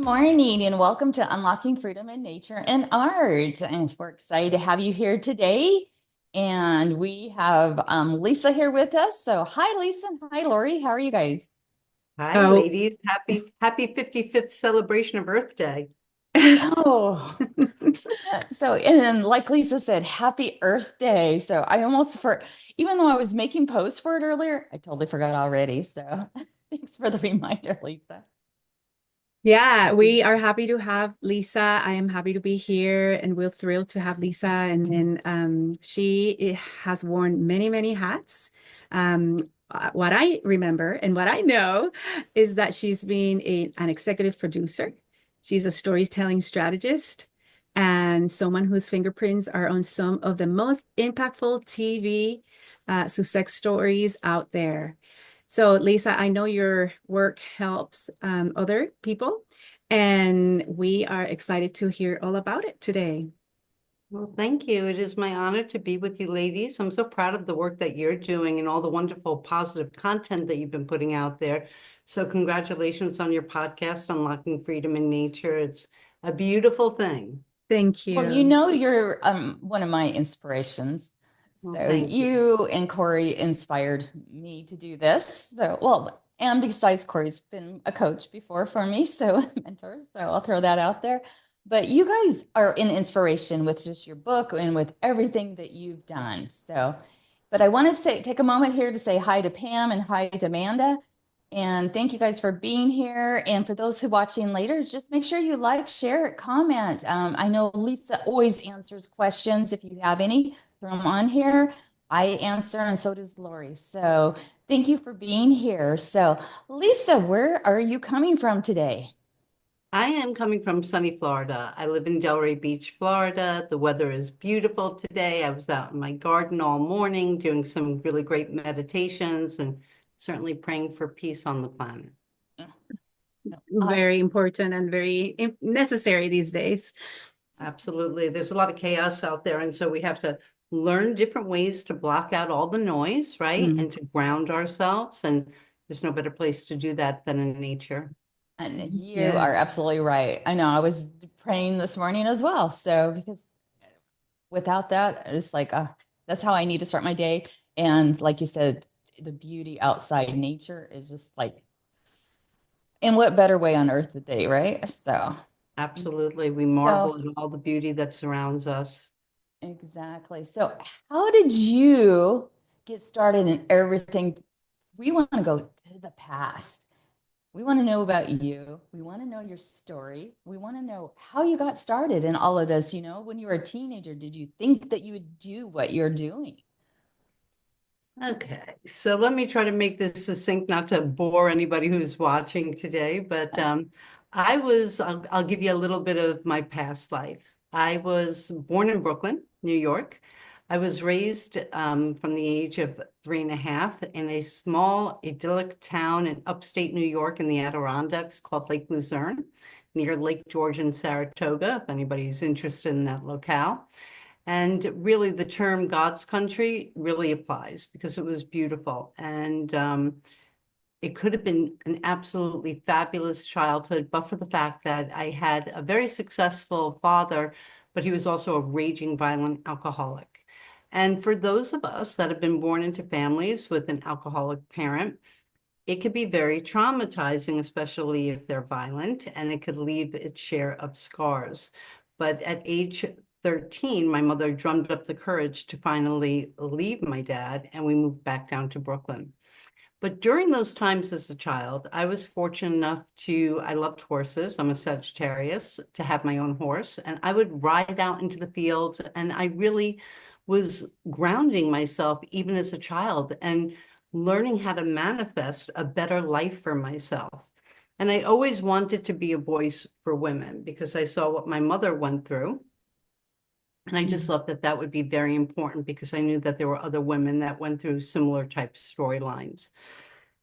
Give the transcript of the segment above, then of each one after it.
morning and welcome to Unlocking Freedom in Nature and Art. And we're excited to have you here today. And we have Lisa here with us. So hi, Lisa. Hi, Lori. How are you guys? Hi, Oh, ladies. Happy 55th celebration of Earth Day. I know. So, and then like Lisa said, happy Earth Day. So I almost even though I was making posts for it earlier, I totally forgot already. So thanks for the reminder, Lisa. yeah, we are happy to have Lisa. I am happy to be here, and we're thrilled to have Lisa. And she has worn many, many hats. What I remember and what I know is that she's been an executive producer. She's a storytelling strategist and someone whose fingerprints are on some of the most impactful TV success stories out there. So, Lisa, I know your work helps other people, and we are excited to hear all about it today. Well, thank you. It is my honor to be with you, ladies. I'm so proud of the work that you're doing and all the wonderful positive content that you've been putting out there. So congratulations on your podcast, Unlocking Freedom in Nature. It's a beautiful thing. Thank Well, you. you're one of my inspirations. Well, So thank you. you and Corey inspired me to do this. So, well, and besides, Corey's been a coach before for me, so mentor. So I'll throw that out there. But you guys are an inspiration with just your book and with everything that you've done. So, but I want to take a moment here to say hi to Pam and hi to Amanda. And thank you guys for being here. And for those who are watching later, just make sure you like, share, comment. I know Lisa always answers questions. If you have any, throw them on here. I answer, and so does Lori. So thank you for being here. So, Lisa, where are you coming from today? I am coming from sunny Florida. I live in Delray Beach, Florida. The weather is beautiful today. I was out in my garden all morning doing some really great meditations and certainly praying for peace on the planet. Awesome. Very important and very necessary these days. Absolutely. There's a lot of chaos out there. And so we have to learn different ways to block out all the noise, right? Mm. And to ground ourselves. And there's no better place to do that than in nature. And you are Yes. absolutely right. I know I was praying this morning as well. So, because without that, it's like, that's how I need to start my day. And like you said, the beauty outside nature is just like, in what better way on earth today, right? So, Absolutely. We so marvel at all the beauty that surrounds us. exactly. So, how did you get started in everything? We want to go to the past. We want to know about you. We want to know your story. We want to know how you got started in all of this. When you were a teenager, did you think that you would do what you're doing? Okay, so let me try to make this succinct, not to bore anybody who's watching today, but I'll give you a little bit of my past life. I was born in Brooklyn, New York. I was raised from the age of 3.5 in a small idyllic town in upstate New York in the Adirondacks called Lake Luzerne, near Lake George and Saratoga, if anybody's interested in that locale. And really, the term God's country really applies because it was beautiful. And it could have been an absolutely fabulous childhood, but for the fact that I had a very successful father, but he was also a raging violent alcoholic. And for those of us that have been born into families with an alcoholic parent, it could be very traumatizing, especially if they're violent, and it could leave its share of scars. But at age 13, my mother drummed up the courage to finally leave my dad, and we moved back down to Brooklyn. But during those times as a child, I was fortunate enough I loved horses. I'm a Sagittarius, to have my own horse. And I would ride out into the fields. And I really was grounding myself even as a child and learning how to manifest a better life for myself. And I always wanted to be a voice for women because I saw what my mother went through. And I just Mm. thought that that would be very important because I knew that there were other women that went through similar type storylines.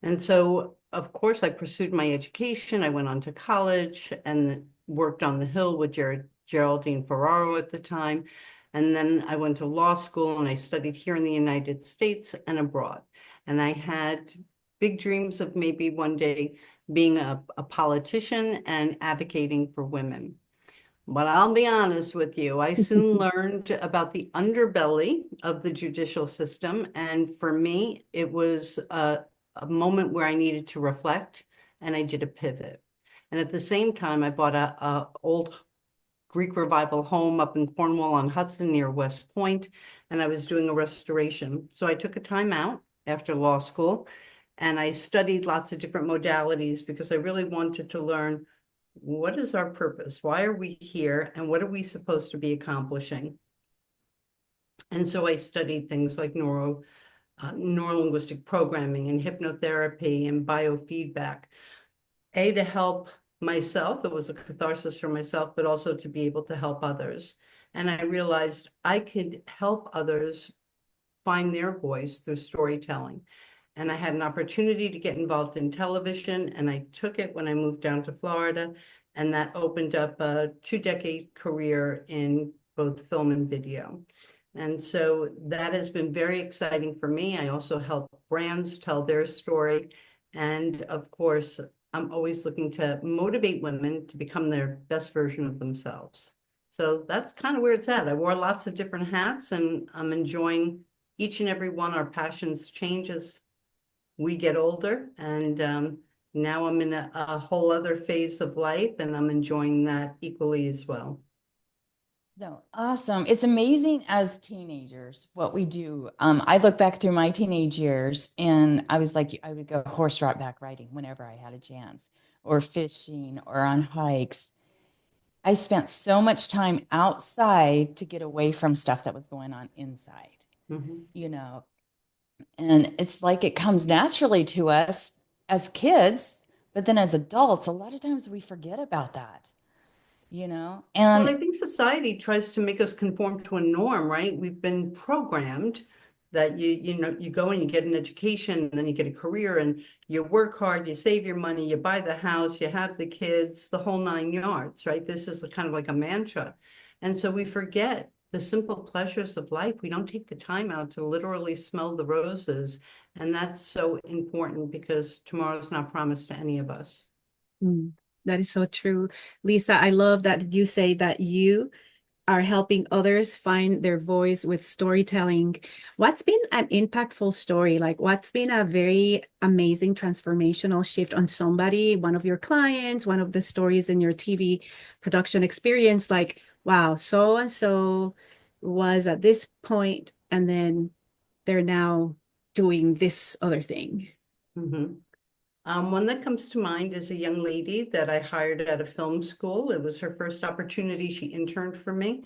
And so, of course, I pursued my education. I went on to college and worked on the Hill with Geraldine Ferraro at the time. And then I went to law school and I studied here in the United States and abroad. And I had big dreams of maybe one day being a politician and advocating for women. But I'll be honest with you, I soon learned about the underbelly of the judicial system. And for me, it was a moment where I needed to reflect, and I did a pivot. And at the same time, I bought a old Greek revival home up in Cornwall on Hudson near West Point, and I was doing a restoration. So I took a time out after law school, and I studied lots of different modalities because I really wanted to learn, what is our purpose? Why are we here? And what are we supposed to be accomplishing? And so I studied things like neurolinguistic programming and hypnotherapy and biofeedback, to help myself. It was a catharsis for myself, but also to be able to help others. And I realized I could help others find their voice through storytelling. And I had an opportunity to get involved in television, and I took it when I moved down to Florida, and that opened up a 2-decade career in both film and video. And so that has been very exciting for me. I also help brands tell their story. And of course, I'm always looking to motivate women to become their best version of themselves. So that's kind of where it's at. I wore lots of different hats, and I'm enjoying each and every one. Our passions change as we get older, and now I'm in a whole other phase of life, and I'm enjoying that equally as well. So awesome. It's amazing as teenagers what we do. I look back through my teenage years, and I was like, I would go horseback riding whenever I had a chance, or fishing, or on hikes. I spent so much time outside to get away from stuff that was going on inside, you know, and it's like it comes naturally to us as kids, but then as adults, a lot of times we forget about that, Well, and I think society tries to make us conform to a norm, right? We've been programmed that you go and you get an education, and then you get a career, and you work hard, you save your money, you buy the house, you have the kids, the whole 9 yards, right? This is kind of like a mantra. And so we forget the simple pleasures of life. We don't take the time out to literally smell the roses. And that's so important because tomorrow's not promised to any of us. That is so true. Lisa, I love that you say that you are helping others find their voice with storytelling. What's been an impactful story? Like, what's been a very amazing transformational shift on somebody, one of your clients, one of the stories in your TV production experience? Like, wow, so and so was at this point, and then they're now doing this other thing. One that comes to mind is a young lady that I hired at a film school. It was her first opportunity. She interned for me.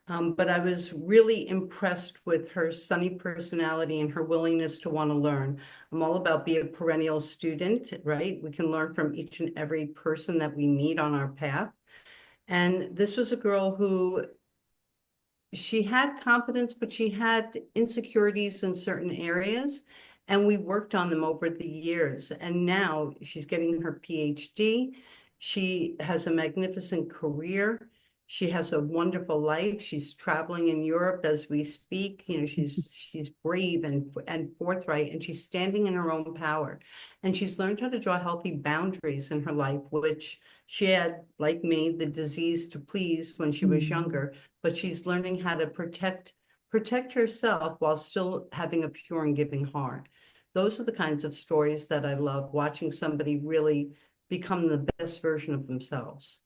But I was really impressed with her sunny personality and her willingness to want to learn. I'm all about being a perennial student, right? We can learn from each and every person that we meet on our path. And this was a girl who, she had confidence, but she had insecurities in certain areas. And we worked on them over the years. And now she's getting her PhD. She has a magnificent career. She has a wonderful life. She's traveling in Europe as we speak. She's brave and forthright, and she's standing in her own power. And she's learned how to draw healthy boundaries in her life, which she had, like me, the disease to please when she was younger, but she's learning how to protect herself while still having a pure and giving heart. Those are the kinds of stories that I love, watching somebody really become the best version of themselves.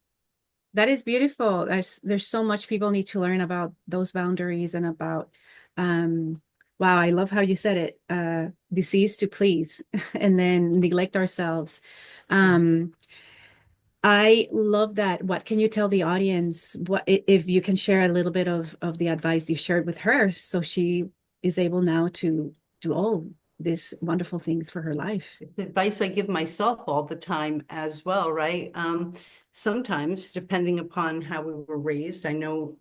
That is beautiful. There's so much people need to learn about those boundaries and about wow, I love how you said it, disease to please and then neglect ourselves. I love that. What can you tell the audience? What if you can share a little bit of the advice you shared with her so she is able now to do all these wonderful things for her life? The advice I give myself all the time as well, right? Sometimes, depending upon how we were raised, I know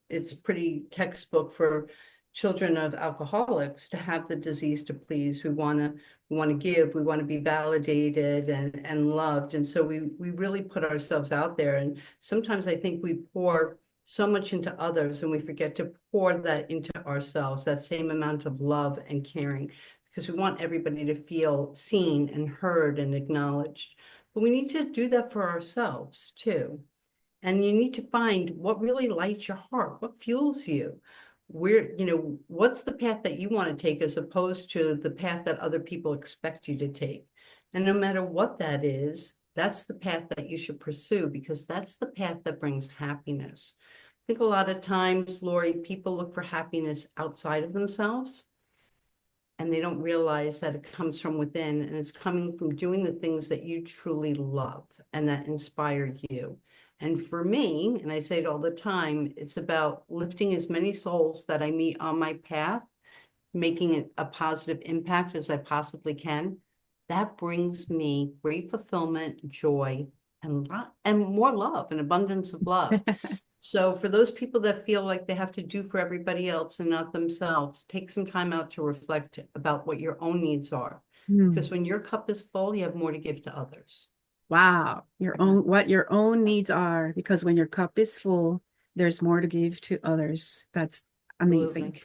it's pretty textbook for children of alcoholics to have the disease to please. We want to give, we want to be validated and loved. And so we really put ourselves out there. And sometimes I think we pour so much into others and we forget to pour that into ourselves, that same amount of love and caring. because we want everybody to feel seen and heard and acknowledged. But we need to do that for ourselves too. And you need to find what really lights your heart, what fuels you. What's the path that you want to take as opposed to the path that other people expect you to take. And no matter what that is, that's the path that you should pursue, because that's the path that brings happiness. I think a lot of times, Lori, people look for happiness outside of themselves, and they don't realize that it comes from within, and it's coming from doing the things that you truly love and that inspire you. And for me, and I say it all the time, it's about lifting as many souls that I meet on my path, making it a positive impact as I possibly can. That brings me great fulfillment, joy, and more love, an abundance of love. So for those people that feel like they have to do for everybody else and not themselves, take some time out to reflect about what your own needs are. Because when your cup is full, you have more to give to others. Wow, what your own needs are, because when your cup is full, there's more to give to others. That's amazing. Absolutely.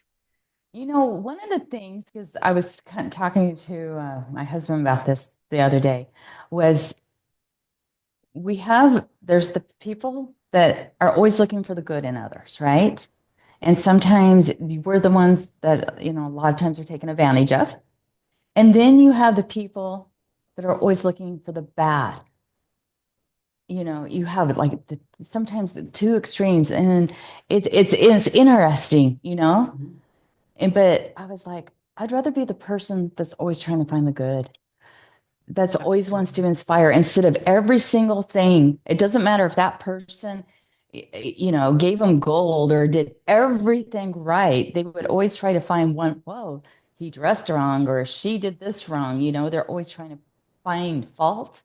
You know, one of the things, because I was kind of talking to my husband about this the other day, was there's the people that are always looking for the good in others, right? And sometimes we're the ones that, a lot of times are taken advantage of. And then you have the people that are always looking for the bad. You have like sometimes the two extremes, and it's interesting, but I was like, I'd rather be the person that's always trying to find the good, that's always wants to inspire, instead of every single thing. It doesn't matter if that person, gave them gold or did everything right. They would always try to find one, whoa, he dressed wrong or she did this wrong. They're always trying to find fault.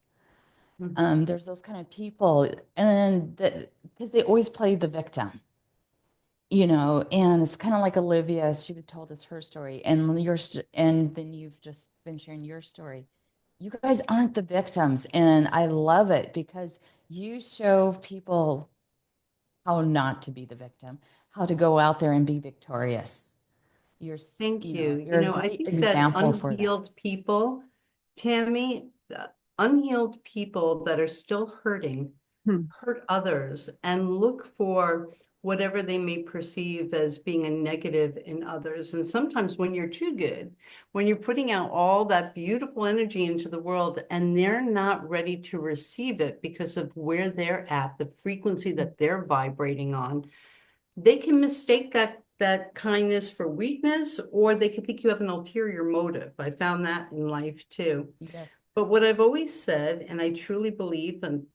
There's those kind of people, and because they always play the victim, and it's kind of like Olivia. She was told us her story, and and then you've just been sharing your story. You guys aren't the victims, and I love it because you show people how not to be the victim, how to go out there and be victorious. Thank you. You're a I great think that example for that. unhealed people, Tammy, unhealed people that are still hurting, hurt others and look for whatever they may perceive as being a negative in others. And sometimes when you're too good, when you're putting out all that beautiful energy into the world and they're not ready to receive it because of where they're at, the frequency that they're vibrating on, they can mistake that kindness for weakness, or they can think you have an ulterior motive. I found that in life too. Yes. But what I've always said, and I truly believe, and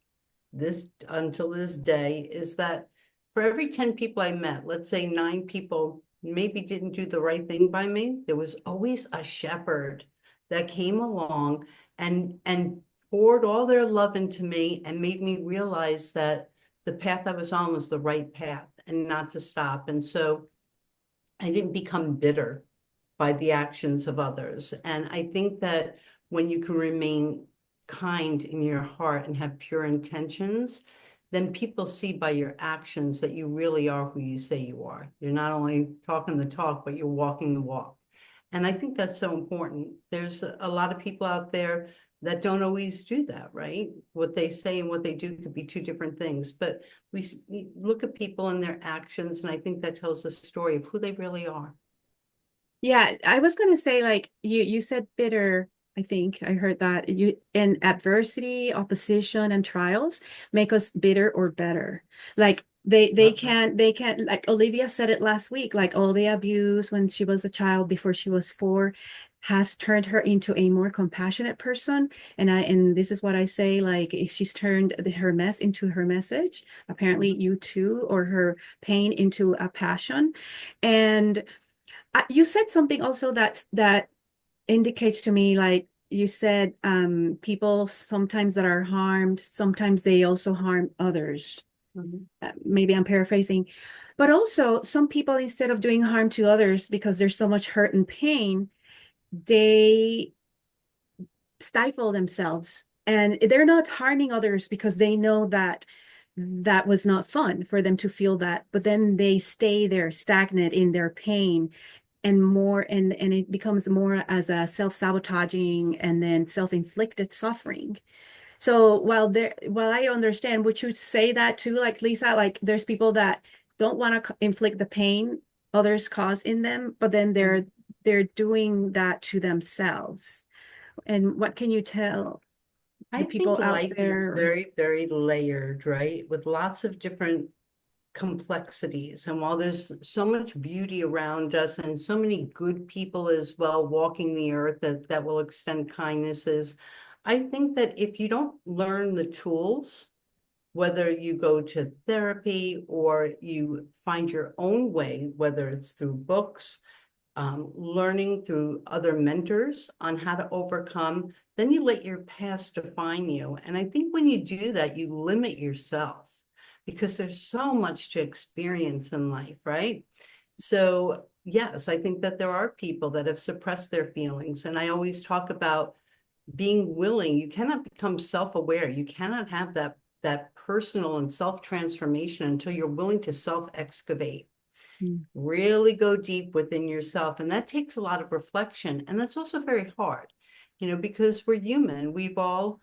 this until this day, is that for every 10 people I met, let's say 9 people maybe didn't do the right thing by me, there was always a shepherd that came along and poured all their love into me and made me realize that the path I was on was the right path and not to stop. And so I didn't become bitter by the actions of others. And I think that when you can remain kind in your heart and have pure intentions, then people see by your actions that you really are who you say you are. You're not only talking the talk, but you're walking the walk. And I think that's so important. There's a lot of people out there that don't always do that, right? What they say and what they do could be two different things. But we look at people and their actions, and I think that tells a story of who they really are. Yeah, I was going to say, like you said bitter. I think I heard that you in adversity, opposition, and trials make us bitter or better. Like they can't like Olivia said it last week, like all the abuse when she was a child before she was 4 has turned her into a more compassionate person. And this is what I say, like she's turned her mess into her message. Apparently you too, or her pain into a passion. And you said something also that indicates to me, like you said, people sometimes that are harmed, sometimes they also harm others. Maybe I'm paraphrasing, but also some people, instead of doing harm to others because there's so much hurt and pain, they stifle themselves, and they're not harming others because they know that that was not fun for them to feel that, but then they stay there stagnant in their pain, and more, and it becomes more as a self-sabotaging and then self-inflicted suffering. So while I understand, would you say that too, like Lisa, like there's people that don't want to inflict the pain others cause in them, but then they're doing that to themselves. And what can you tell I the think people out life is there? very, very layered, right? With lots of different complexities. And while there's so much beauty around us and so many good people as well walking the earth that will extend kindnesses, I think that if you don't learn the tools, whether you go to therapy or you find your own way, whether it's through books, learning through other mentors on how to overcome, then you let your past define you. And I think when you do that, you limit yourself because there's so much to experience in life, right? So yes, I think that there are people that have suppressed their feelings. And I always talk about being willing. You cannot become self-aware. You cannot have that personal and self-transformation until you're willing to self-excavate, really go deep within yourself. And that takes a lot of reflection. And that's also very hard, because we're human. We've all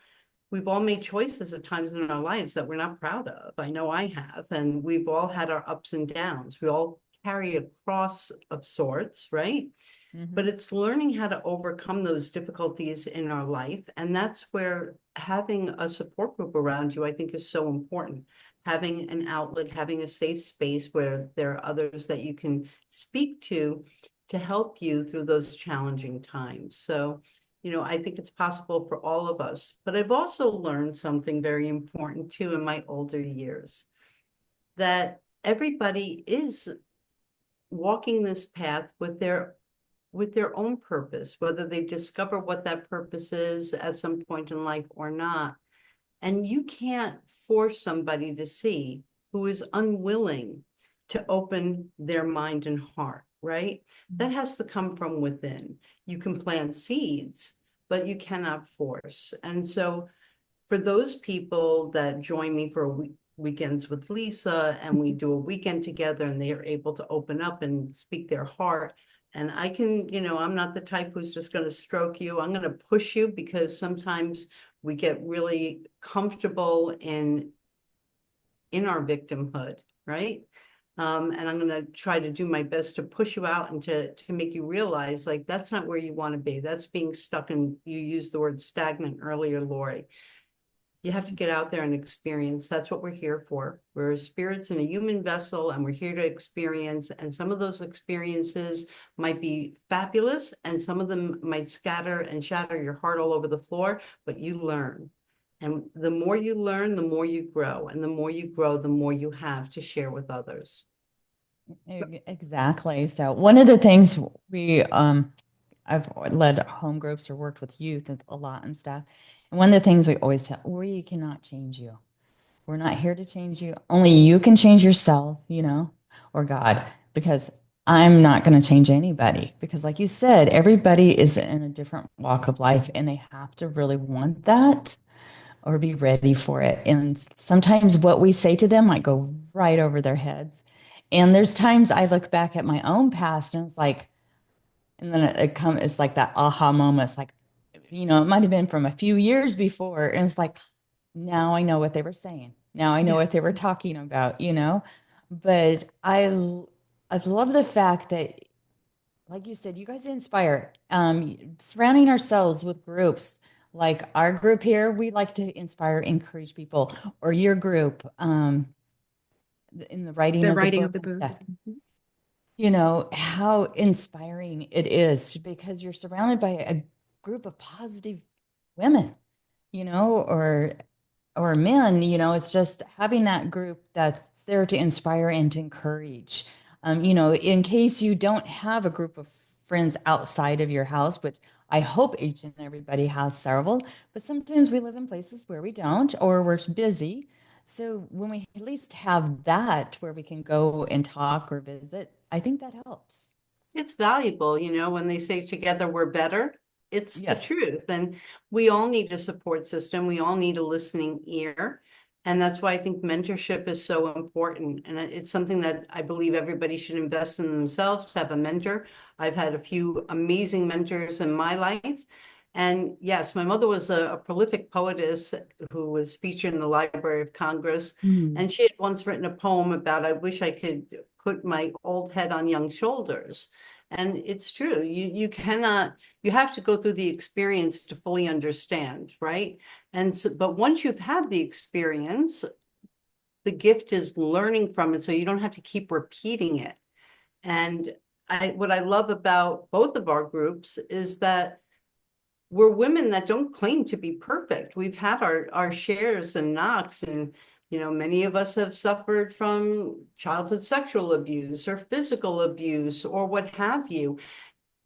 made choices at times in our lives that we're not proud of. I know I have, and we've all had our ups and downs. We all carry a cross of sorts, right? But it's learning how to overcome those difficulties in our life. And that's where having a support group around you, I think, is so important. Having an outlet, having a safe space where there are others that you can speak to help you through those challenging times. So, I think it's possible for all of us. But I've also learned something very important too in my older years, that everybody is walking this path with their own purpose, whether they discover what that purpose is at some point in life or not. And you can't force somebody to see who is unwilling to open their mind and heart, right? That has to come from within. You can plant seeds, but you cannot force. And so for those people that join me for weekends with Lisa, and we do a weekend together and they are able to open up and speak their heart, and I can, I'm not the type who's just going to stroke you. I'm going to push you because sometimes we get really comfortable in our victimhood, right? And I'm going to try to do my best to push you out and to make you realize, like, that's not where you want to be. That's being stuck in, you used the word stagnant earlier, Lori. You have to get out there and experience. That's what we're here for. We're spirits in a human vessel, and we're here to experience. And some of those experiences might be fabulous, and some of them might scatter and shatter your heart all over the floor, but you learn. And the more you learn, the more you grow. And the more you grow, the more you have to share with others. Exactly. So one of the things I've led home groups or worked with youth a lot and stuff. And one of the things we always tell, we cannot change you. We're not here to change you. Only you can change yourself, or God, because I'm not going to change anybody. Because like you said, everybody is in a different walk of life and they have to really want that or be ready for it. And sometimes what we say to them might go right over their heads. And there's times I look back at my own past and it's like, and then it's like that aha moment. It's like, it might have been from a few years before. And it's like, now I know what they were saying. Now I know what they were talking about. But I love the fact that, like you said, you guys inspire, surrounding ourselves with groups like our group here. We like to inspire, encourage people, or your group, in the writing The of the writing book of the and book. stuff. How inspiring it is because you're surrounded by a group of positive women, or men, it's just having that group that's there to inspire and to encourage. In case you don't have a group of friends outside of your house, which I hope each and everybody has several, but sometimes we live in places where we don't, or we're busy. So when we at least have that where we can go and talk or visit, I think that helps. It's valuable, when they say together we're better, it's the Yes. truth. And we all need a support system. We all need a listening ear. And that's why I think mentorship is so important. And it's something that I believe everybody should invest in themselves to have a mentor. I've had a few amazing mentors in my life. And yes, my mother was a prolific poetess who was featured in the Library of Congress. Mm. And she had once written a poem about, I wish I could put my old head on young shoulders. And it's true. You cannot, you have to go through the experience to fully understand, right? And so, but once you've had the experience, the gift is learning from it, so you don't have to keep repeating it. And what I love about both of our groups is that we're women that don't claim to be perfect. We've had our shares and knocks, and many of us have suffered from childhood sexual abuse or physical abuse or what have you.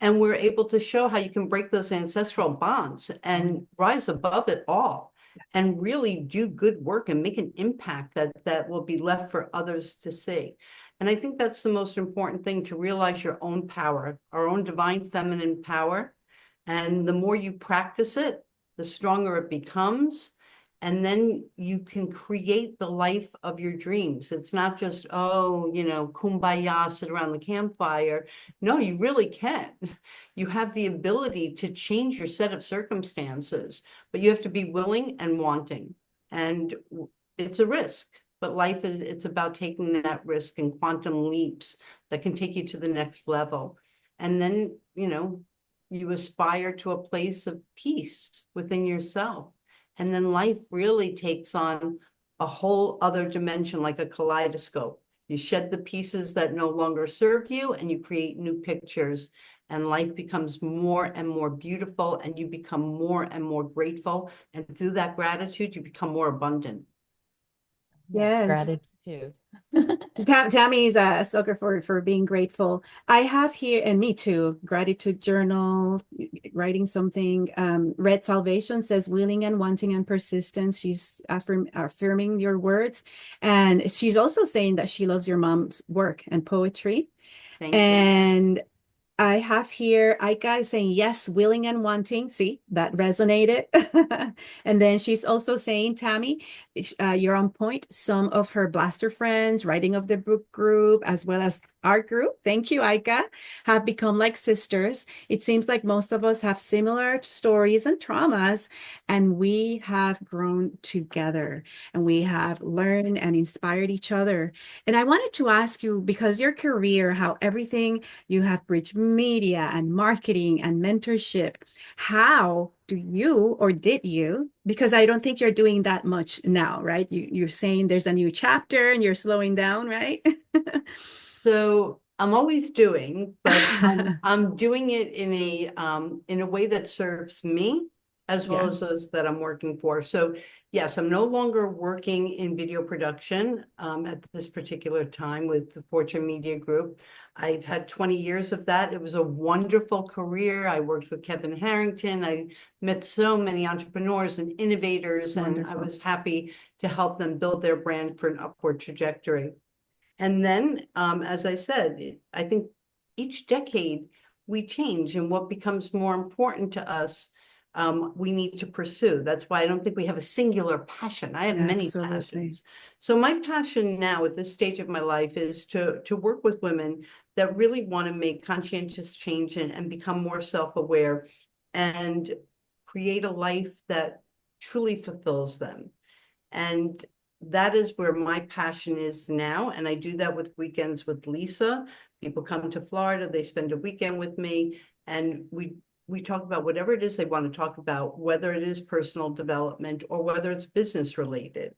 And we're able to show how you can break those ancestral bonds and rise above it all and really do good work and make an impact that will be left for others to see. And I think that's the most important thing, to realize your own power, our own divine feminine power. And the more you practice it, the stronger it becomes. And then you can create the life of your dreams. It's not just, oh, kumbaya, sit around the campfire. No, you really can. You have the ability to change your set of circumstances, but you have to be willing and wanting. And it's a risk, but life it's about taking that risk and quantum leaps that can take you to the next level. And then, you aspire to a place of peace within yourself. And then life really takes on a whole other dimension, like a kaleidoscope. You shed the pieces that no longer serve you and you create new pictures, and life becomes more and more beautiful, and you become more and more grateful. And through that gratitude, you become more abundant. Yes, Yes. gratitude. Tammy is a sucker for being grateful. I have here, and me too, gratitude journal, writing something. Red Salvation says willing and wanting and persistence. She's affirming your words. And she's also saying that she loves your mom's work and poetry. Thank you. And I have here Aika is saying yes, willing and wanting. See, that resonated. And then she's also saying, Tammy, you're on point. Some of her blaster friends, writing of the book group, as well as our group, thank you, Aika, have become like sisters. It seems like most of us have similar stories and traumas, and we have grown together, and we have learned and inspired each other. And I wanted to ask you, because your career, how everything you have bridged media and marketing and mentorship. How do you, or did you, because I don't think you're doing that much now, right? You're saying there's a new chapter and you're slowing down, right? So I'm always doing, but I'm doing it in a way that serves me as well Yeah. as those that I'm working for. So yes, I'm no longer working in video production at this particular time with the Fortune Media Group. I've had 20 years of that. It was a wonderful career. I worked with Kevin Harrington. I met so many entrepreneurs and innovators, and I Wonderful. was happy to help them build their brand for an upward trajectory. And then, as I said, I think each decade we change, and what becomes more important to us, we need to pursue. That's why I don't think we have a singular passion. I have many Absolutely. passions. So my passion now at this stage of my life is to work with women that really want to make conscientious change and become more self-aware and create a life that truly fulfills them. And that is where my passion is now. And I do that with weekends with Lisa. People come to Florida, they spend a weekend with me, and we talk about whatever it is they want to talk about, whether it is personal development or whether it's business related.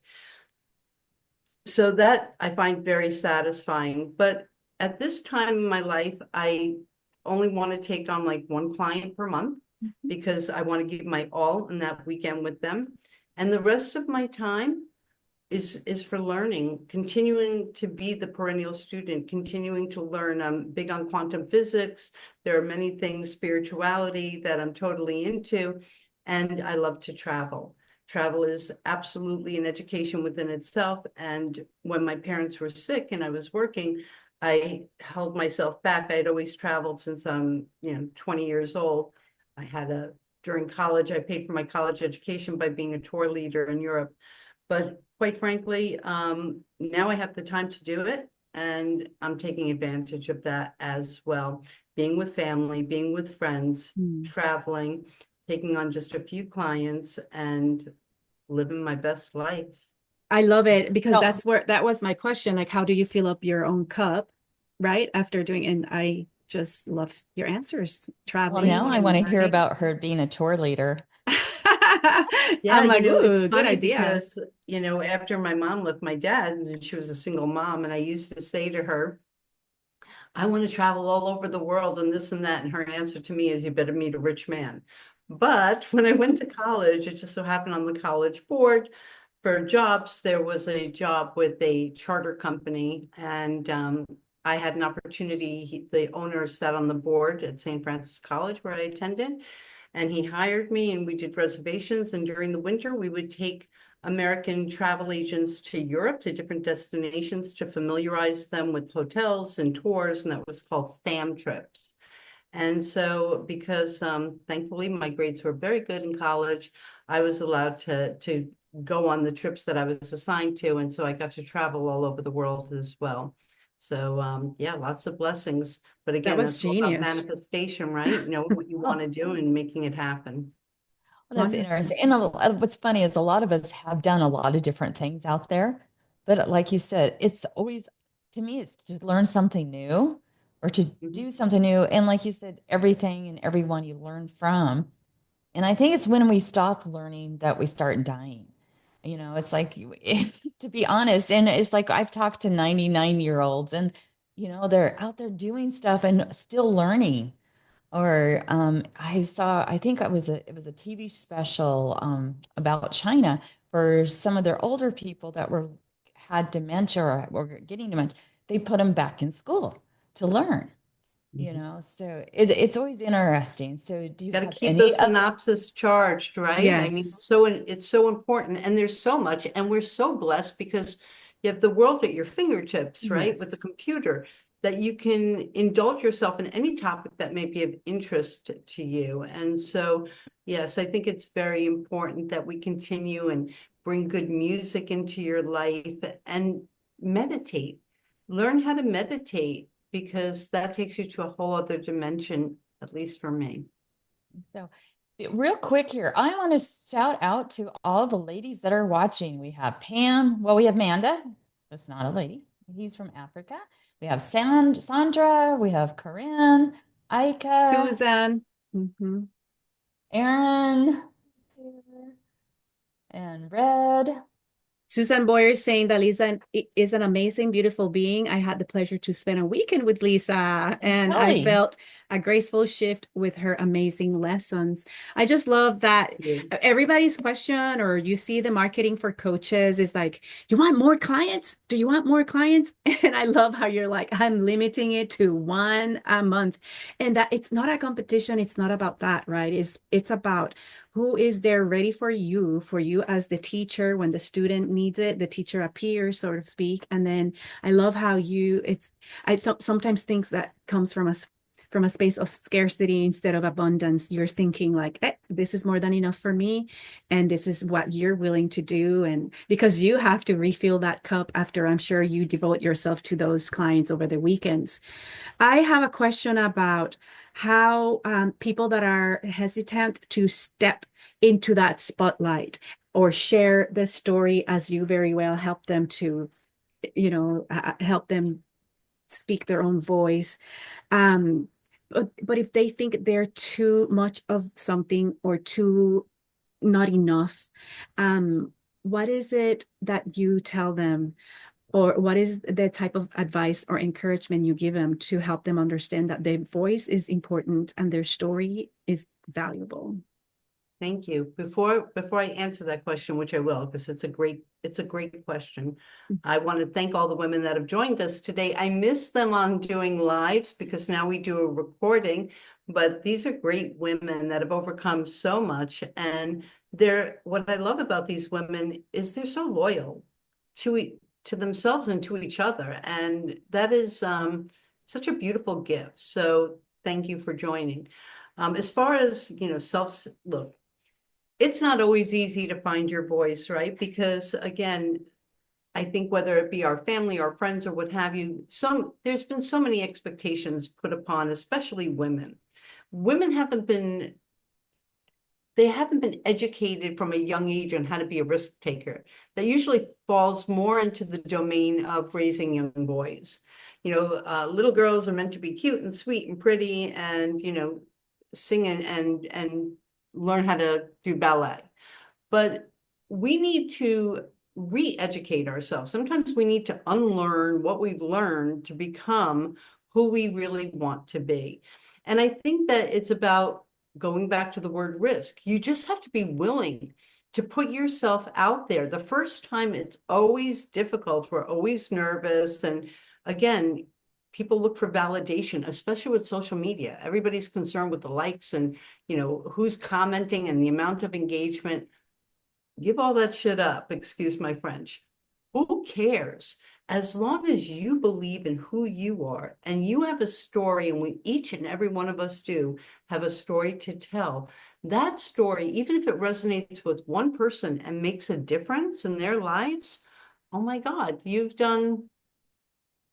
So that I find very satisfying. But at this time in my life, I only want to take on like one client per month because I want to give my all in that weekend with them. And the rest of my time is for learning, continuing to be the perennial student, continuing to learn. I'm big on quantum physics. There are many things, spirituality, that I'm totally into, and I love to travel. Travel is absolutely an education within itself. And when my parents were sick and I was working, I held myself back. I had always traveled since I'm, 20 years old. During college, I paid for my college education by being a tour leader in Europe. But quite frankly, now I have the time to do it, and I'm taking advantage of that as well. Being with family, being with friends, Mm. traveling, taking on just a few clients, and living my best life. I love it because So, that was my question. Like, how do you fill up your own cup, right? After doing, and I just love your answers, well, traveling now I and want to hear learning. about her being a tour leader. Yeah, I'm like, it's ooh, good funny idea. because, after my mom left my dad, and she was a single mom, and I used to say to her, I want to travel all over the world and this and that. And her answer to me is, you better meet a rich man. But when I went to college, it just so happened on the college board for jobs, there was a job with a charter company. And I had an opportunity. The owner sat on the board at St. Francis College where I attended. And he hired me and we did reservations. And during the winter, we would take American travel agents to Europe, to different destinations, to familiarize them with hotels and tours, and that was called FAM trips. And so because thankfully my grades were very good in college, I was allowed to go on the trips that I was assigned to, and so I got to travel all over the world as well. So yeah, lots of blessings. But That again, was that's all about genius. manifestation, right? Knowing what you want Oh, to do and making it happen. well, that's Wonderful. interesting. And what's funny is a lot of us have done a lot of different things out there. But like you said, it's always, to me, it's to learn something new or to Mhm. do something new. And like you said, everything and everyone you learn from. And I think it's when we stop learning that we start dying. It's like, to be honest, and it's like I've talked to 99-year-olds and, they're out there doing stuff and still learning. Or I think it was a TV special about China for some of their older people that had dementia or were getting dementia. They put them back in school to learn, Mhm. so it's always interesting. So do you Got to have keep any those other? synopses charged, right? I mean, Yes. it's so important, and there's so much, and we're so blessed because you have the world at your fingertips, right? With the Yes. computer, that you can indulge yourself in any topic that may be of interest to you. And so, yes, I think it's very important that we continue and bring good music into your life and meditate. Learn how to meditate because that takes you to a whole other dimension, at least for me. So, real quick here, I want to shout out to all the ladies that are watching. We have Pam. Well, we have Manda. That's not a lady. He's from Africa. We have Sandra. We have Corinne, Aika, Susan. Mhm. Aaron, and Red. Susan Boyer is saying that Lisa is an amazing, beautiful being. I had the pleasure to spend a weekend with Lisa, And and I Kelly. felt a graceful shift with her amazing lessons. I just love that everybody's question, or you see the marketing for coaches is like, you want more clients? Do you want more clients? And I love how you're like, I'm limiting it to one a month. And that it's not a competition. It's not about that, right? It's about who is there ready for you as the teacher when the student needs it, the teacher appears, so to speak. And then I love how I sometimes think that comes from a space of scarcity instead of abundance. You're thinking like, this is more than enough for me, and this is what you're willing to do. And because you have to refill that cup after, I'm sure you devote yourself to those clients over the weekends. I have a question about how people that are hesitant to step into that spotlight or share the story, as you very well help them to, help them speak their own voice. Um, but if they think they're too much of something or too not enough, what is it that you tell them? Or what is the type of advice or encouragement you give them to help them understand that their voice is important and their story is valuable? Thank you. Before I answer that question, which I will, because it's a great question. I want to thank all the women that have joined us today. I miss them on doing lives because now we do a recording, but these are great women that have overcome so much. And what I love about these women is they're so loyal to themselves and to each other. And that is such a beautiful gift. So thank you for joining. As far as, look, it's not always easy to find your voice, right? Because again, I think whether it be our family, our friends, or what have you, there's been so many expectations put upon, especially women. Women they haven't been educated from a young age on how to be a risk taker. That usually falls more into the domain of raising young boys. Little girls are meant to be cute and sweet and pretty and, sing and learn how to do ballet. But we need to re-educate ourselves. Sometimes we need to unlearn what we've learned to become who we really want to be. And I think that it's about going back to the word risk. You just have to be willing to put yourself out there. The first time it's always difficult. We're always nervous. And again, people look for validation, especially with social media. Everybody's concerned with the likes and, who's commenting and the amount of engagement. Give all that shit up, excuse my French. Who cares? As long as you believe in who you are and you have a story, and each and every one of us do have a story to tell, that story, even if it resonates with one person and makes a difference in their lives, oh my God, you've done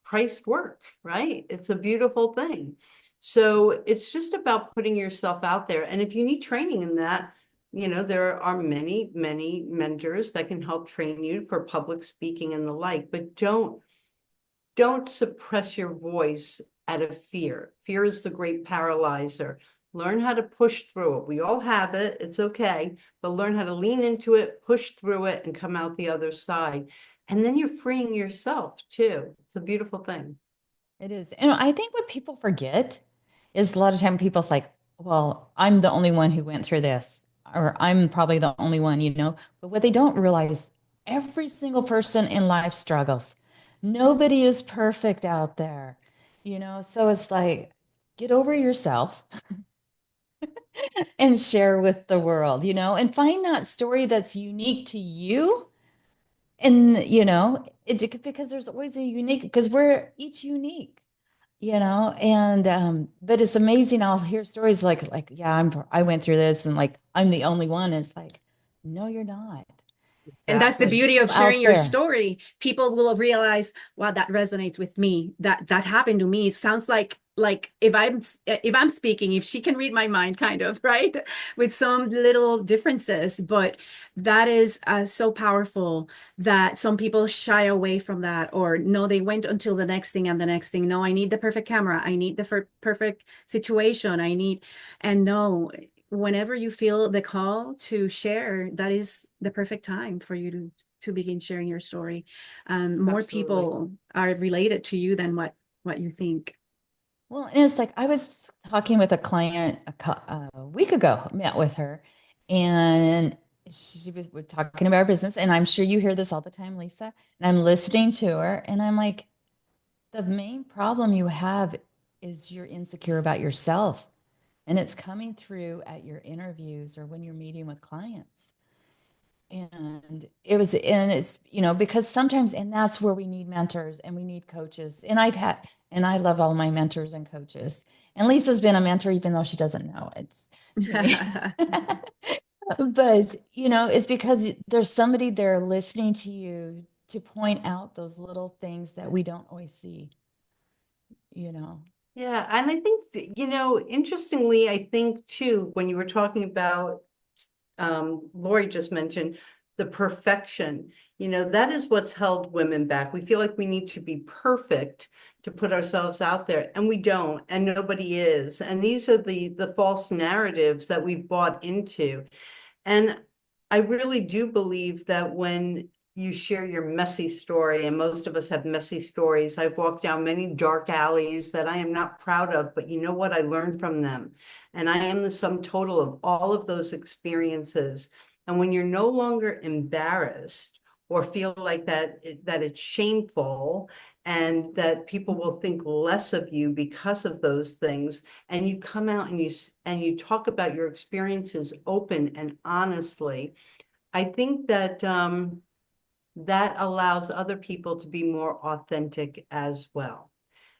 Christ's work, right? It's a beautiful thing. So it's just about putting yourself out there. And if you need training in that, there are many, many mentors that can help train you for public speaking and the like, but don't suppress your voice out of fear. Fear is the great paralyzer. Learn how to push through it. We all have it. It's okay, but learn how to lean into it, push through it, and come out the other side. And then you're freeing yourself too. It's a beautiful thing. It is. And I think what people forget is a lot of time people's like, well, I'm the only one who went through this, or I'm probably the only one, But what they don't realize, every single person in life struggles. Nobody is perfect out there, So it's like, get over yourself and share with the world, and find that story that's unique to you. And, because there's always a unique, because we're each unique. But it's amazing. I'll hear stories like, yeah, I went through this and like, I'm the only one. It's like, no, you're not. And that's the Exactly. beauty of sharing Out your there. story. People will realize, wow, that resonates with me. That happened to me. It sounds like if I'm speaking, if she can read my mind, kind of, right? With some little differences, but that is so powerful that some people shy away from that, or no, they went until the next thing and the next thing. No, I need the perfect camera. I need the perfect situation. And no, whenever you feel the call to share, that is the perfect time for you to begin sharing your story. More Absolutely. people are related to you than what you think. Well, and it's like, I was talking with a client a week ago, met with her, and we're talking about our business. And I'm sure you hear this all the time, Lisa. And I'm listening to her, and I'm like, the main problem you have is you're insecure about yourself. And it's coming through at your interviews or when you're meeting with clients. And it's, because sometimes, and that's where we need mentors and we need coaches. And I love all my mentors and coaches. And Lisa's been a mentor, even though she doesn't know it to me. But, it's because there's somebody there listening to you to point out those little things that we don't always see, Yeah, and I think, interestingly, I think too, when you were talking about, Lori just mentioned the perfection, that is what's held women back. We feel like we need to be perfect to put ourselves out there, and we don't, and nobody is. And these are the false narratives that we've bought into. And I really do believe that when you share your messy story, and most of us have messy stories. I've walked down many dark alleys that I am not proud of, but you know what? I learned from them. And I am the sum total of all of those experiences. And when you're no longer embarrassed or feel like that it's shameful and that people will think less of you because of those things, and you come out and you talk about your experiences open and honestly, I think that that allows other people to be more authentic as well.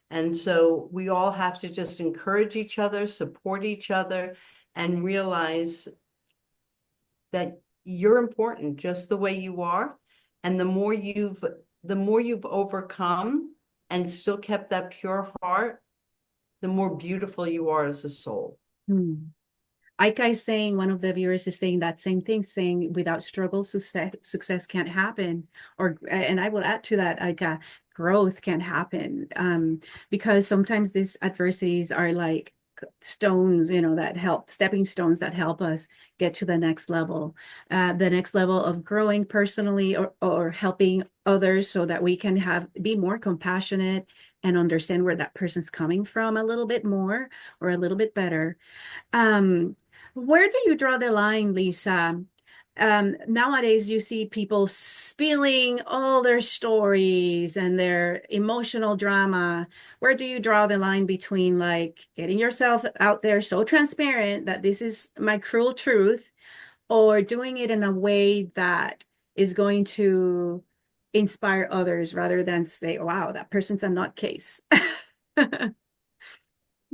And so we all have to just encourage each other, support each other, and realize that you're important just the way you are. And the more you've overcome and still kept that pure heart, the more beautiful you are as a soul. Hmm. Aika is saying, one of the viewers is saying that same thing, saying without struggle, success can't happen. Or, and I will add to that, Aika, growth can happen. Because sometimes these adversities are like stones, that help, stepping stones that help us get to the next level of growing personally, or helping others, so that we can be more compassionate and understand where that person's coming from a little bit more, or a little bit better. Um, where do you draw the line, Lisa? Nowadays, you see people spilling all their stories and their emotional drama. Where do you draw the line between like getting yourself out there so transparent that this is my cruel truth, or doing it in a way that is going to inspire others rather than say, wow, that person's a nutcase?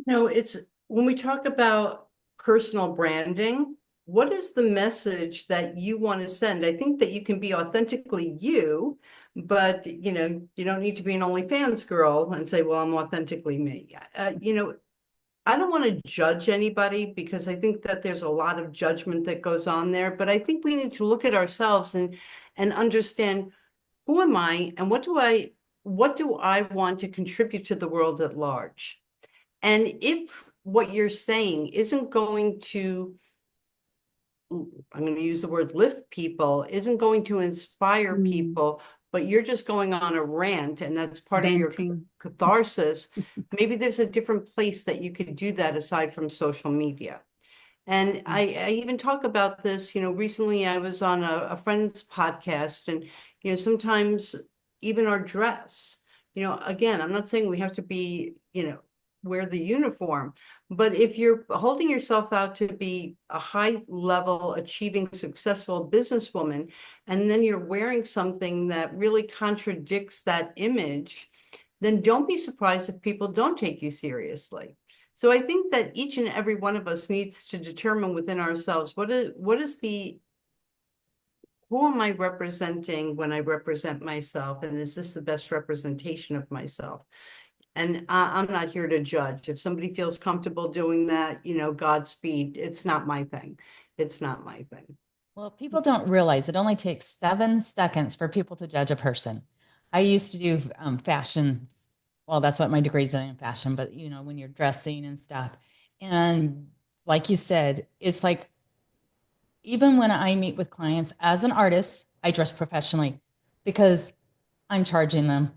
It's when we talk about personal branding, what is the message that you want to send? I think that you can be authentically you, but you don't need to be an OnlyFans girl and say, well, I'm authentically me. I don't want to judge anybody, because I think that there's a lot of judgment that goes on there, but I think we need to look at ourselves and understand, who am I, and what do I want to contribute to the world at large? And if what you're saying isn't going to, I'm going to use the word lift people, isn't going to inspire people, but you're just going on a rant and that's part of your Venting. catharsis, maybe there's a different place that you could do that aside from social media. And I even talk about this, recently I was on a friend's podcast, and, sometimes even our dress, again, I'm not saying we have to be, wear the uniform, but if you're holding yourself out to be a high level, achieving, successful businesswoman, and then you're wearing something that really contradicts that image, then don't be surprised if people don't take you seriously. So I think that each and every one of us needs to determine within ourselves, who am I representing when I represent myself? And is this the best representation of myself? And I'm not here to judge. If somebody feels comfortable doing that, Godspeed. It's not my thing. It's not my thing. Well, people don't realize it only takes 7 seconds for people to judge a person. I used to do fashion. Well, that's what my degree's in fashion, but when you're dressing and stuff. And like you said, it's like, even when I meet with clients as an artist, I dress professionally because I'm charging them.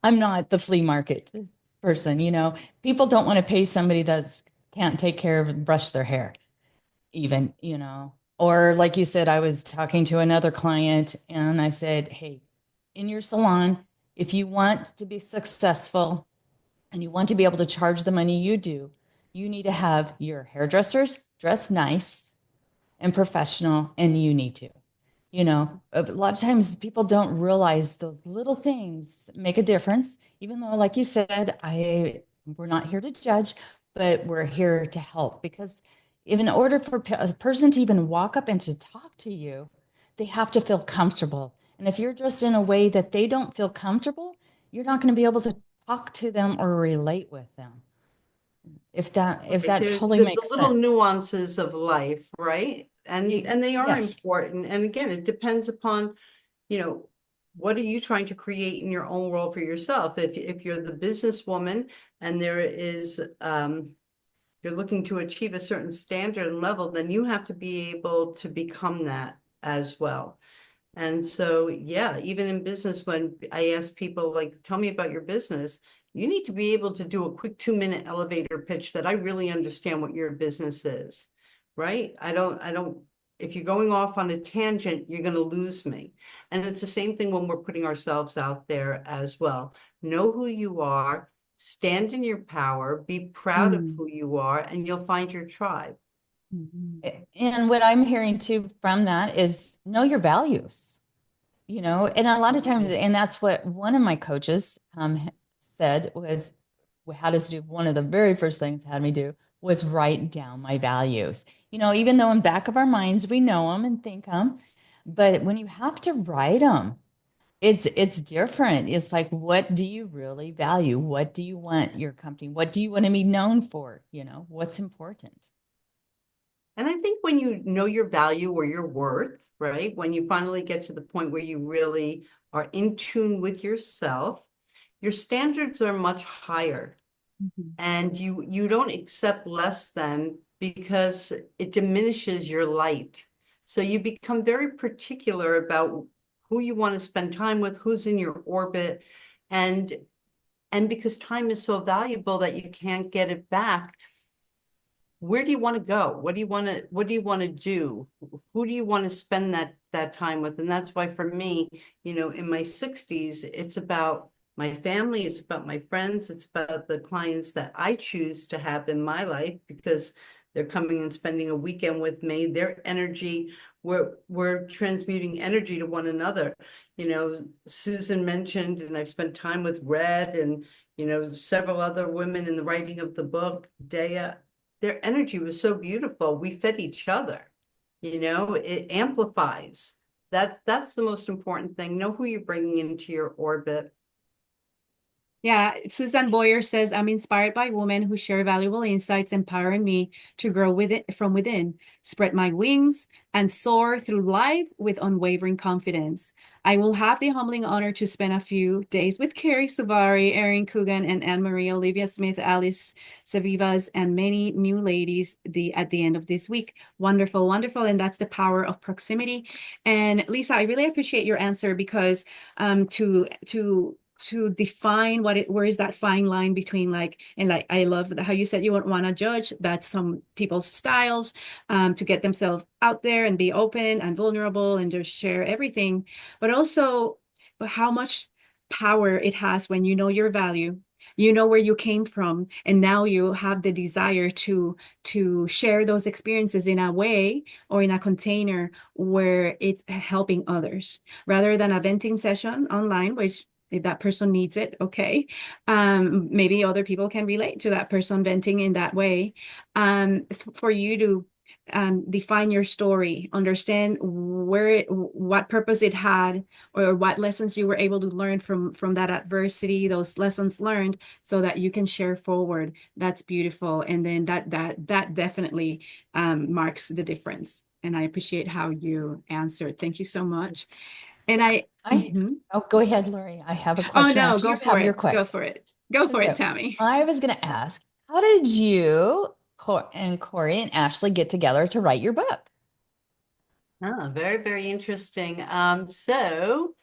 I'm not the flea market person, People don't want to pay somebody that can't take care of and brush their hair, even, Or like you said, I was talking to another client and I said, hey, in your salon, if you want to be successful and you want to be able to charge the money you do, you need to have your hairdressers dress nice and professional, and you need to. A lot of times people don't realize those little things make a difference, even though, like you said, we're not here to judge, but we're here to help, because in order for a person to even walk up and to talk to you, they have to feel comfortable. And if you're dressed in a way that they don't feel comfortable, you're not going to be able to talk to them or relate with them. If that totally the makes little sense. nuances of life, right? And they are Yes. important. And again, it depends upon, what are you trying to create in your own world for yourself? If you're the businesswoman and there is you're looking to achieve a certain standard and level, then you have to be able to become that as well. And so, yeah, even in business, when I ask people, like, tell me about your business, you need to be able to do a quick 2-minute elevator pitch that I really understand what your business is, right? If you're going off on a tangent, you're going to lose me. And it's the same thing when we're putting ourselves out there as well. Know who you are, stand in your power, be proud of who you are, and you'll find your tribe. And what I'm hearing too from that is know your values, and a lot of times, and that's what one of my coaches said was, had us do one of the very first things had me do was write down my values. Even though in back of our minds we know them and think them, but when you have to write them, it's different. It's like, what do you really value? What do you want your company? What do you want to be known for? What's important? And I think when you know your value or your worth, right? When you finally get to the point where you really are in tune with yourself, your standards are much higher. Mhm. And you don't accept less than, because it diminishes your light. So you become very particular about who you want to spend time with, who's in your orbit. And because time is so valuable that you can't get it back, where do you want to go? What do you want to do? Who do you want to spend that time with? And that's why for me, in my 60s, it's about my family, it's about my friends, it's about the clients that I choose to have in my life, because they're coming and spending a weekend with me. Their energy, we're transmuting energy to one another. Susan mentioned, and I've spent time with Red and several other women in the writing of the book, Dea. Their energy was so beautiful. We fed each other. It amplifies. That's the most important thing. Know who you're bringing into your orbit. Yeah, Susan Boyer says, I'm inspired by women who share valuable insights, empowering me to grow from within, spread my wings, and soar through life with unwavering confidence. I will have the humbling honor to spend a few days with Carrie Savari, Erin Coogan, and Anne Marie, Olivia Smith, Alice Savivas, and many new ladies at the end of this week. Wonderful, wonderful. And that's the power of proximity. And Lisa, I really appreciate your answer, because to define where is that fine line between I love how you said you wouldn't want to judge. That's some people's styles, to get themselves out there and be open and vulnerable and just share everything, but also how much power it has when you know your value, you know where you came from, and now you have the desire to share those experiences in a way or in a container where it's helping others, rather than a venting session online, which if that person needs it, okay. Maybe other people can relate to that person venting in that way. For you to define your story, understand what purpose it had, or what lessons you were able to learn from that adversity, those lessons learned, so that you can share forward. That's beautiful. And then that definitely marks the difference. And I appreciate how you answered. Thank you so much. And Oh, go ahead, Lori. I have a Oh question no, after go you for have your it. Go question. for it. Go for it, So Tammy. I was going to ask, how did you and Corey and Ashley get together to write your book? Oh, very, very interesting. So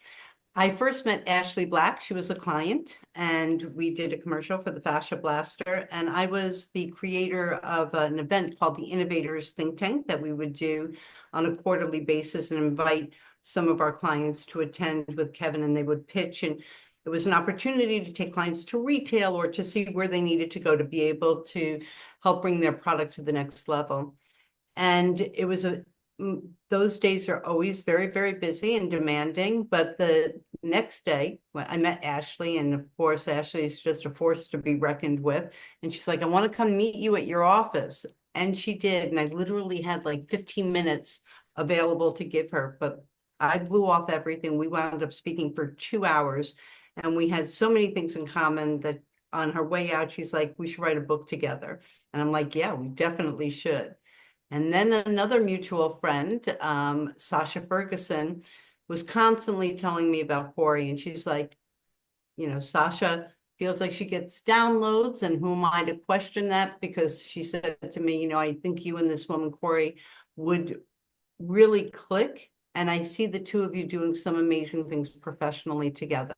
I first met Ashley Black. She was a client, and we did a commercial for the Fascia Blaster. And I was the creator of an event called the Innovators Think Tank that we would do on a quarterly basis and invite some of our clients to attend with Kevin, and they would pitch. And it was an opportunity to take clients to retail or to see where they needed to go to be able to help bring their product to the next level. And it was those days are always very, very busy and demanding. But the next day, when I met Ashley, and of course, Ashley is just a force to be reckoned with. And she's like, I want to come meet you at your office. And she did. And I literally had like 15 minutes available to give her. But I blew off everything. We wound up speaking for 2 hours. And we had so many things in common that on her way out, she's like, we should write a book together. And I'm like, yeah, we definitely should. And then another mutual friend, Sasha Ferguson, was constantly telling me about Corey. And she's like, Sasha feels like she gets downloads, and who am I to question that? Because she said to me, I think you and this woman, Corey, would really click. And I see the two of you doing some amazing things professionally together.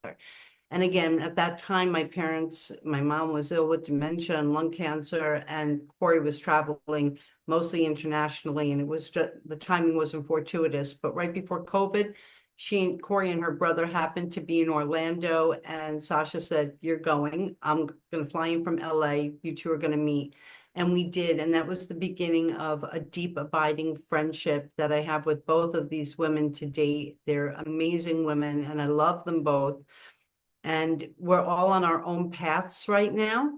And again, at that time, my mom was ill with dementia and lung cancer, and Corey was traveling mostly internationally. And it was just, the timing wasn't fortuitous. But right before COVID, Corey and her brother happened to be in Orlando, and Sasha said, you're going. I'm going to fly in from LA. You two are going to meet. And we did. And that was the beginning of a deep, abiding friendship that I have with both of these women to date. They're amazing women, and I love them both. And we're all on our own paths right now.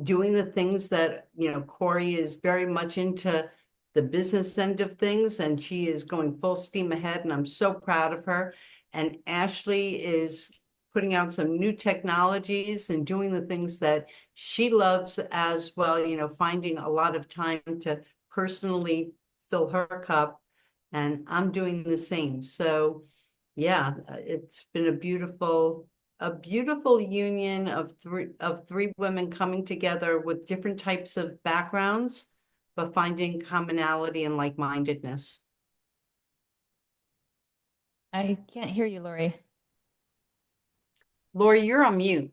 doing the things that, Corey is very much into the business end of things, and she is going full steam ahead, and I'm so proud of her. And Ashley is putting out some new technologies and doing the things that she loves as well, finding a lot of time to personally fill her cup. And I'm doing the same. So yeah, it's been a beautiful union of three women coming together with different types of backgrounds, but finding commonality and like-mindedness. I can't hear you, Lori. Lori, you're on mute.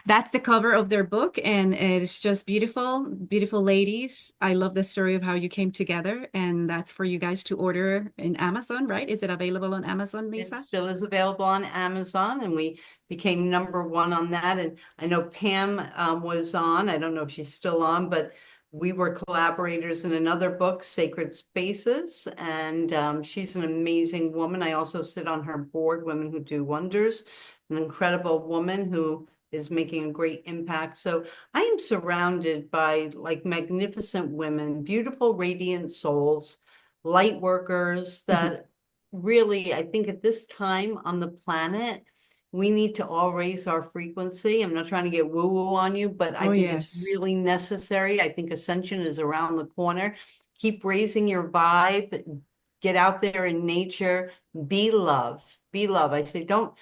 That's the cover of their book, and it's just beautiful, beautiful ladies. I love the story of how you came together, and that's for you guys to order in Amazon, right? Is it available on Amazon, Lisa? It still is available on Amazon, and we became #1 on that. And I know Pam was on. I don't know if she's still on, but we were collaborators in another book, Sacred Spaces, and she's an amazing woman. I also sit on her board, Women Who Do Wonders, an incredible woman who is making a great impact. So I am surrounded by like magnificent women, beautiful, radiant souls, light workers that really, I think at this time on the planet, we need to all raise our frequency. I'm not trying to get woo-woo on you, but I think it's really necessary. I think ascension is around the corner. Keep raising your vibe, get out there in nature, be love, be love. I say, don't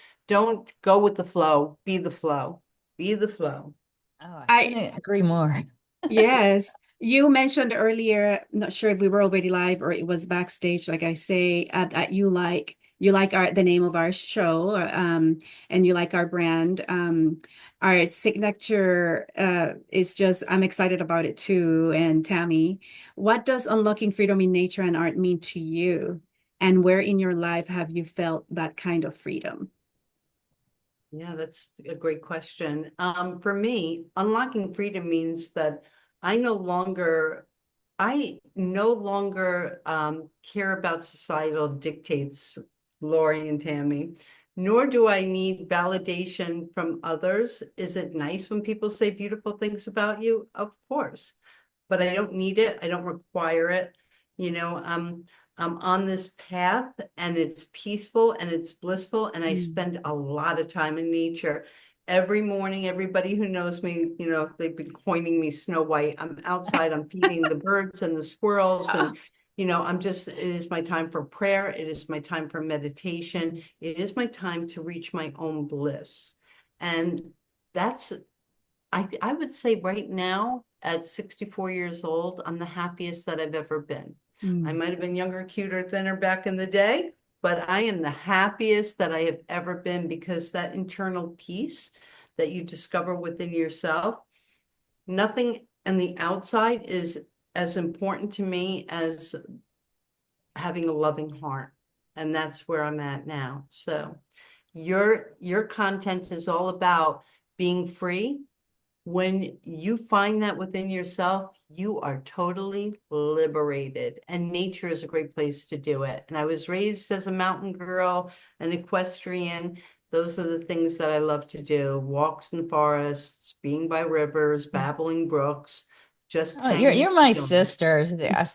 go with the flow, be the flow, be the flow. Oh, I couldn't agree more. Yes. You mentioned earlier, not sure if we were already live or it was backstage, like I say, that you like the name of our show, and you like our brand. Our signature is just, I'm excited about it too. And Tammy, what does unlocking freedom in nature and art mean to you? And where in your life have you felt that kind of freedom? Yeah, that's a great question. For me, unlocking freedom means that I no longer care about societal dictates, Lori and Tammy, nor do I need validation from others. Is it nice when people say beautiful things about you? Of course, but I don't need it. I don't require it. I'm on this path, and it's peaceful and it's blissful, and I spend a lot of time in nature. Every morning, everybody who knows me, they've been coining me Snow White. I'm outside, I'm feeding the birds and the squirrels, and it is my time for prayer. It is my time for meditation. It is my time to reach my own bliss. And that's, I would say right now, at 64 years old, I'm the happiest that I've ever been. I might have been younger, cuter, thinner back in the day, but I am the happiest that I have ever been, because that internal peace that you discover within yourself, nothing on the outside is as important to me as having a loving heart. And that's where I'm at now. So your content is all about being free. When you find that within yourself, you are totally liberated, and nature is a great place to do it. And I was raised as a mountain girl, an equestrian. Those are the things that I love to do: walks in forests, being by rivers, babbling brooks, just Oh, hanging. you're my sister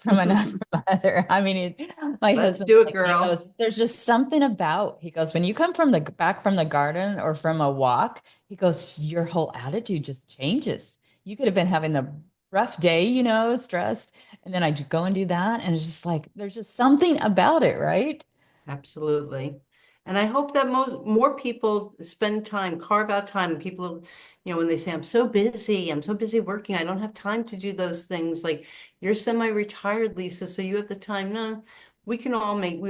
from another mother. I mean, my Let's husband, do it, like, he girl. goes, there's just something about, he goes, when you come from the back from the garden or from a walk, he goes, your whole attitude just changes. You could have been having a rough day, stressed, and then I go and do that, and it's just like there's just something about it, right? Absolutely. And I hope that more people spend time, carve out time. People, when they say, I'm so busy working, I don't have time to do those things. Like, you're semi-retired, Lisa, so you have the time. No, we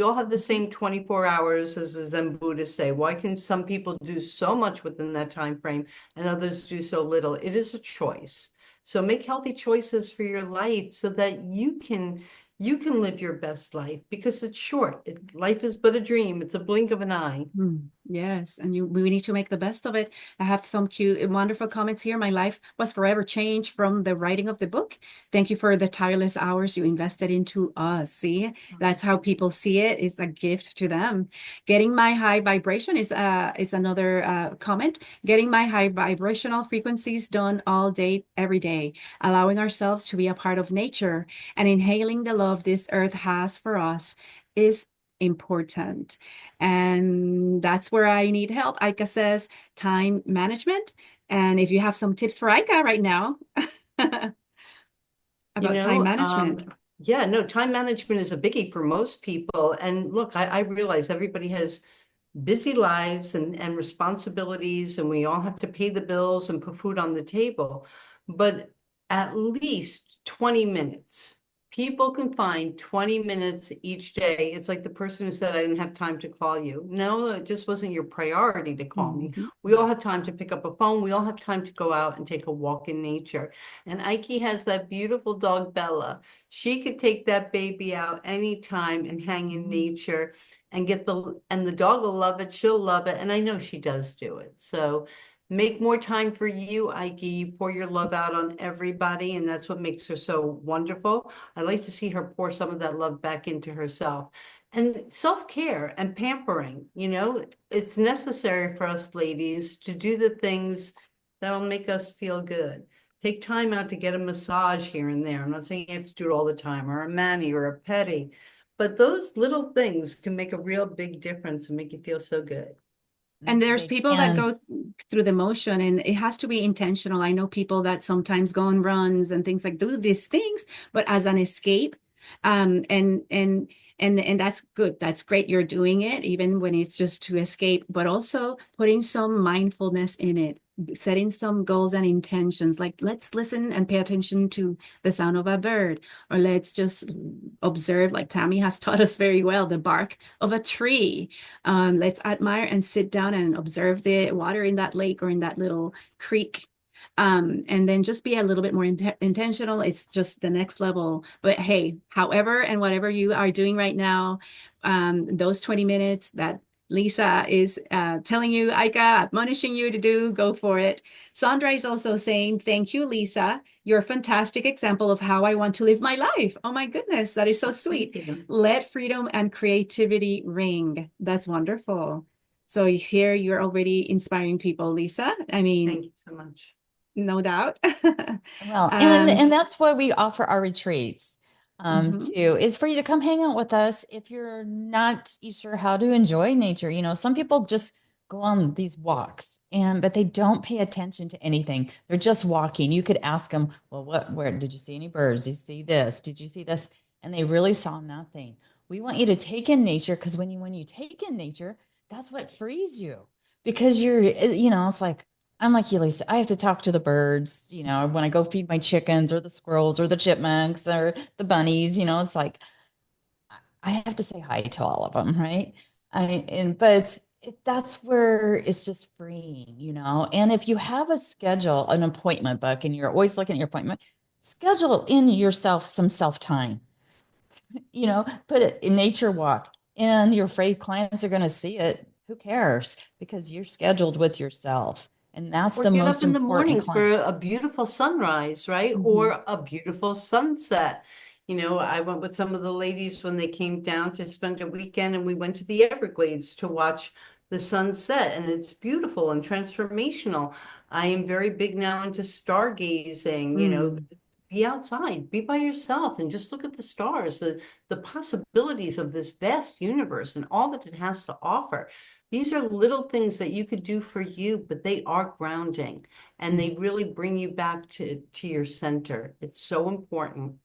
all have the same 24 hours, as the Zen Buddhists say. Why can some people do so much within that time frame and others do so little? It is a choice. So make healthy choices for your life so that you can live your best life, because it's short. Life is but a dream. It's a blink of an eye. Yes, and we need to make the best of it. I have some cute and wonderful comments here. My life was forever changed from the writing of the book. Thank you for the tireless hours you invested into us. See, that's how people see it. It's a gift to them. Getting my high vibration is another comment. Getting my high vibrational frequencies done all day, every day, allowing ourselves to be a part of nature and inhaling the love this earth has for us is important. And that's where I need help. Aika says time management. And if you have some tips for Aika right now You about time know, management. yeah, no, time management is a biggie for most people. And look, I realize everybody has busy lives and responsibilities, and we all have to pay the bills and put food on the table. But at least 20 minutes. People can find 20 minutes each day. It's like the person who said, I didn't have time to call you. No, it just wasn't your priority to call me. Mhm. We all have time to pick up a phone. We all have time to go out and take a walk in nature. And Ike has that beautiful dog, Bella. She could take that baby out anytime and hang in nature and the dog will love it. She'll love it. And I know she does do it. So make more time for you, Ike. You pour your love out on everybody, and that's what makes her so wonderful. I like to see her pour some of that love back into herself. And self-care and pampering, it's necessary for us ladies to do the things that will make us feel good. Take time out to get a massage here and there. I'm not saying you have to do it all the time, or a mani or a pedi, but those little things can make a real big difference and make you feel so good. And there's They people that can. go through the motion, and it has to be intentional. I know people that sometimes go on runs and things like do these things, but as an escape. And that's good. That's great. You're doing it even when it's just to escape, but also putting some mindfulness in it, setting some goals and intentions. Like let's listen and pay attention to the sound of a bird, or let's just observe, like Tammy has taught us very well, the bark of a tree. Let's admire and sit down and observe the water in that lake or in that little creek. And then just be a little bit more intentional. It's just the next level. But hey, however and whatever you are doing right now, those 20 minutes that Lisa is telling you, Aika, admonishing you to do, go for it. Sandra is also saying, thank you, Lisa. You're a fantastic example of how I want to live my life. Oh my goodness, that is so sweet. Let freedom and creativity ring. That's wonderful. So here you're already inspiring people, Lisa. I mean, Thank you so much. no doubt. Well, and Um, and that's why we offer our retreats mhm. too, is for you to come hang out with us if you're not sure how to enjoy nature. Some people just go on these walks but they don't pay attention to anything. They're just walking. You could ask them, well, where did you see any birds? Did you see this? Did you see this? And they really saw nothing. We want you to take in nature, because when you take in nature, that's what frees you, because it's like, I'm like you, Lisa. I have to talk to the birds, when I go feed my chickens or the squirrels or the chipmunks or the bunnies, it's like I have to say hi to all of them, right? That's where it's just freeing, And if you have a schedule, an appointment book, and you're always looking at your appointment, schedule in yourself some self time, put it in nature walk, and you're afraid clients are going to see it. Who cares? Because you're scheduled with yourself. And that's Or the get up most in the important morning client. for a beautiful sunrise, right? Mhm. Or a beautiful sunset. I went with some of the ladies when they came down to spend a weekend, and we went to the Everglades to watch the sunset, and it's beautiful and transformational. I am very big now into stargazing, Mm. be outside, be by yourself, and just look at the stars, the possibilities of this vast universe and all that it has to offer. These are little things that you could do for you, but they are grounding, and they really bring you back to your center. It's so important.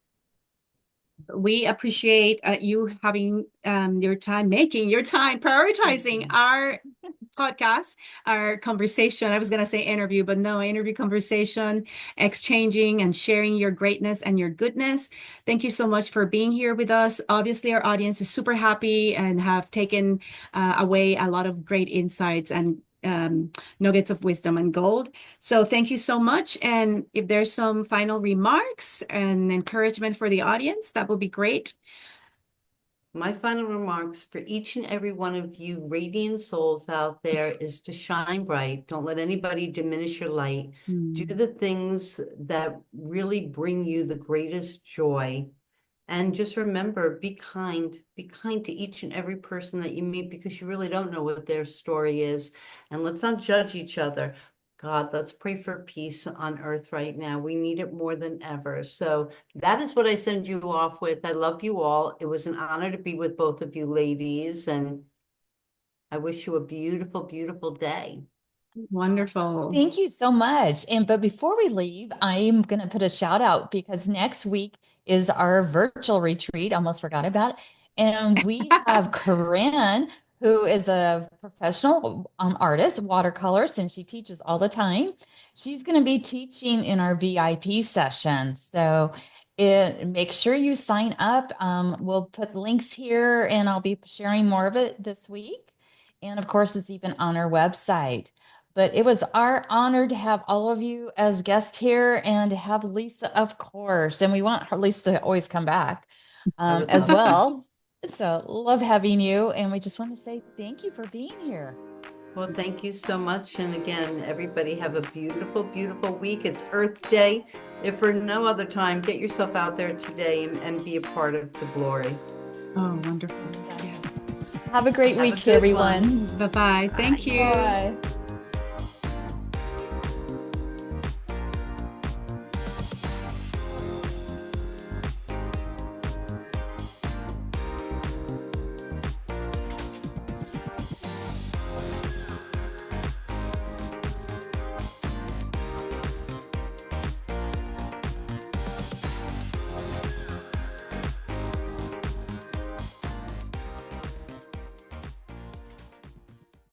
We appreciate you having your time, making your time, prioritizing our podcast, our conversation. I was going to say interview, but no, interview, conversation, exchanging and sharing your greatness and your goodness. Thank you so much for being here with us. Obviously, our audience is super happy and have taken away a lot of great insights and nuggets of wisdom and gold. So thank you so much. And if there's some final remarks and encouragement for the audience, that would be great. My final remarks for each and every one of you radiant souls out there is to shine bright. Don't let anybody diminish your light. Do Mm. the things that really bring you the greatest joy. And just remember, be kind. Be kind to each and every person that you meet because you really don't know what their story is. And let's not judge each other. God, let's pray for peace on earth right now. We need it more than ever. So that is what I send you off with. I love you all. It was an honor to be with both of you ladies, and I wish you a beautiful, beautiful day. Wonderful. Thank you so much. But before we leave, I'm going to put a shout out because next week is our virtual retreat. Almost forgot about it. And we have Corinne, who is a professional artist, watercolorist, and she teaches all the time. She's going to be teaching in our VIP session. So make sure you sign up. We'll put links here and I'll be sharing more of it this week. And of course, it's even on our website. But it was our honor to have all of you as guests here and to have Lisa, of course. And we want her, Lisa to always come back I would as love that. well. So love having you. And we just want to say thank you for being here. Well, thank you so much. And again, everybody have a beautiful, beautiful week. It's Earth Day. If for no other time, get yourself out there today and be a part of the glory. Oh, wonderful. Yes. Have a great Have a week, good everyone. one. Bye-bye. Thank you. Bye.